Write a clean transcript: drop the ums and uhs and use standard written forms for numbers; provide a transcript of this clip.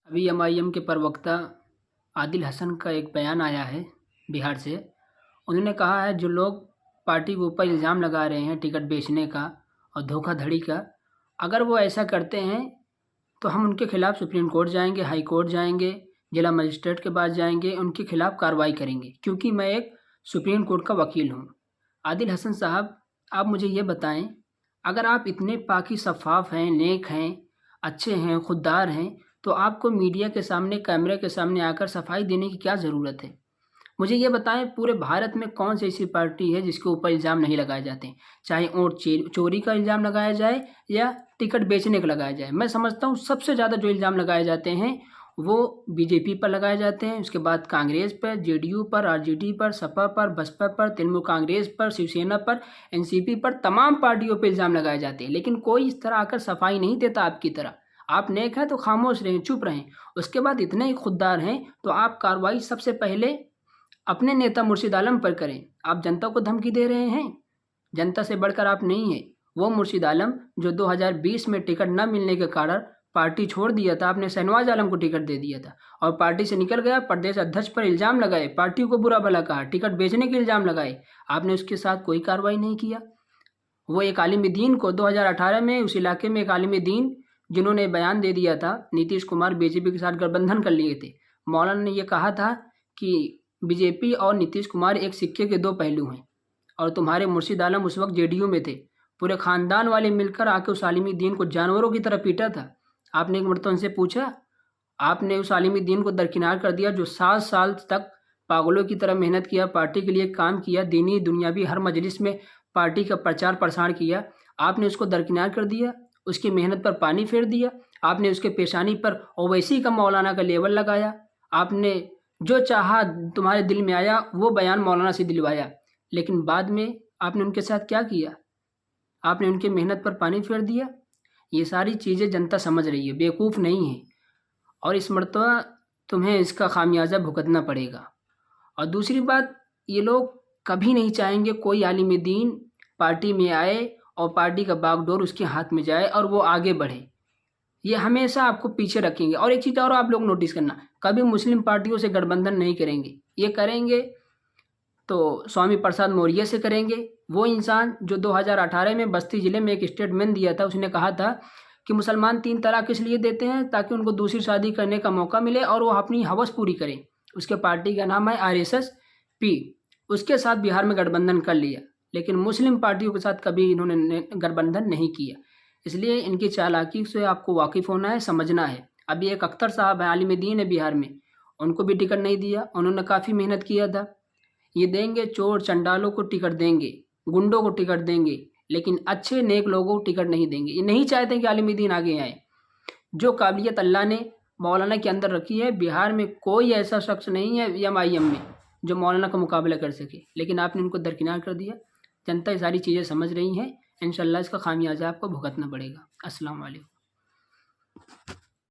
अभी एमआईएम के प्रवक्ता आदिल हसन का एक बयान आया है बिहार से। उन्होंने कहा है जो लोग पार्टी के ऊपर इल्ज़ाम लगा रहे हैं टिकट बेचने का और धोखाधड़ी का, अगर वो ऐसा करते हैं तो हम उनके खिलाफ़ सुप्रीम कोर्ट जाएंगे, हाई कोर्ट जाएंगे, जिला मजिस्ट्रेट के पास जाएंगे, उनके खिलाफ़ कार्रवाई करेंगे, क्योंकि मैं एक सुप्रीम कोर्ट का वकील हूँ। आदिल हसन साहब, आप मुझे ये बताएं, अगर आप इतने पाकी शफ़ाफ़ हैं, नेक हैं, अच्छे हैं, खुददार हैं, तो आपको मीडिया के सामने, कैमरे के सामने आकर सफाई देने की क्या ज़रूरत है? मुझे ये बताएं, पूरे भारत में कौन सी ऐसी पार्टी है जिसके ऊपर इल्ज़ाम नहीं लगाए जाते, चाहे वोट चोरी का इल्ज़ाम लगाया जाए या टिकट बेचने का लगाया जाए। मैं समझता हूँ सबसे ज़्यादा जो इल्ज़ाम लगाए जाते हैं वो बीजेपी पर लगाए जाते हैं, उसके बाद कांग्रेस पर, जेडीयू पर, आरजेडी पर, सपा पर, बसपा पर, तृणमूल कांग्रेस पर, शिवसेना पर, एनसीपी पर, तमाम पार्टियों पर इल्ज़ाम लगाए जाते हैं। लेकिन कोई इस तरह आकर सफाई नहीं देता आपकी तरह। आप नेक हैं तो खामोश रहें, चुप रहें। उसके बाद इतने ही खुददार हैं तो आप कार्रवाई सबसे पहले अपने नेता मुर्शिद आलम पर करें। आप जनता को धमकी दे रहे हैं, जनता से बढ़कर आप नहीं हैं। वो मुर्शिद आलम जो 2020 में टिकट न मिलने के कारण पार्टी छोड़ दिया था, आपने शहनवाज आलम को टिकट दे दिया था और पार्टी से निकल गया, प्रदेश अध्यक्ष पर इल्ज़ाम लगाए, पार्टी को बुरा भला कहा, टिकट बेचने के इल्ज़ाम लगाए, आपने उसके साथ कोई कार्रवाई नहीं किया। वो एक आलिम दीन को 2018 में उस इलाके में एक आलिम दीन जिन्होंने बयान दे दिया था, नीतीश कुमार बीजेपी के साथ गठबंधन कर लिए थे, मौलाना ने ये कहा था कि बीजेपी और नीतीश कुमार एक सिक्के के दो पहलू हैं और तुम्हारे मुर्शिद आलम उस वक्त जेडीयू में थे, पूरे ख़ानदान वाले मिलकर आके उस आलिम दीन को जानवरों की तरह पीटा था। आपने एक मरतबा उनसे पूछा? आपने उस आलिम दीन को दरकिनार कर दिया जो 7 साल तक पागलों की तरह मेहनत किया, पार्टी के लिए काम किया, दीनी दुनियावी हर मजलिस में पार्टी का प्रचार प्रसार किया, आपने उसको दरकिनार कर दिया, उसकी मेहनत पर पानी फेर दिया, आपने उसके पेशानी पर ओवैसी का मौलाना का लेबल लगाया, आपने जो चाहा तुम्हारे दिल में आया वो बयान मौलाना से दिलवाया, लेकिन बाद में आपने उनके साथ क्या किया? आपने उनकी मेहनत पर पानी फेर दिया। ये सारी चीज़ें जनता समझ रही है, बेवकूफ़ नहीं है, और इस मरतबा तुम्हें इसका खामियाजा भुगतना पड़ेगा। और दूसरी बात, ये लोग कभी नहीं चाहेंगे कोई आलिम दीन पार्टी में आए और पार्टी का बागडोर उसके हाथ में जाए और वो आगे बढ़े। ये हमेशा आपको पीछे रखेंगे। और एक चीज़ और आप लोग नोटिस करना, कभी मुस्लिम पार्टियों से गठबंधन नहीं करेंगे। ये करेंगे तो स्वामी प्रसाद मौर्य से करेंगे, वो इंसान जो 2018 में बस्ती ज़िले में एक स्टेटमेंट दिया था, उसने कहा था कि मुसलमान 3 तलाक इसलिए देते हैं ताकि उनको दूसरी शादी करने का मौका मिले और वो अपनी हवस पूरी करें। उसके पार्टी का नाम है RSSP। उसके साथ बिहार में गठबंधन कर लिया, लेकिन मुस्लिम पार्टियों के साथ कभी इन्होंने गठबंधन नहीं किया। इसलिए इनकी चालाकी से आपको वाकिफ़ होना है, समझना है। अभी एक अख्तर साहब हैं, आलिम दीन है बिहार में, उनको भी टिकट नहीं दिया, उन्होंने काफ़ी मेहनत किया था। ये देंगे, चोर चंडालों को टिकट देंगे, गुंडों को टिकट देंगे, लेकिन अच्छे नेक लोगों को टिकट नहीं देंगे। ये नहीं चाहते कि आलिम दीन आगे आए। जो काबिलियत अल्लाह ने मौलाना के अंदर रखी है, बिहार में कोई ऐसा शख्स नहीं है एमआईएम में जो मौलाना का मुकाबला कर सके, लेकिन आपने उनको दरकिनार कर दिया। जनता ये सारी चीज़ें समझ रही हैं, इंशाअल्लाह इसका खामियाजा आपको भुगतना पड़ेगा। अस्सलाम वालेकुम।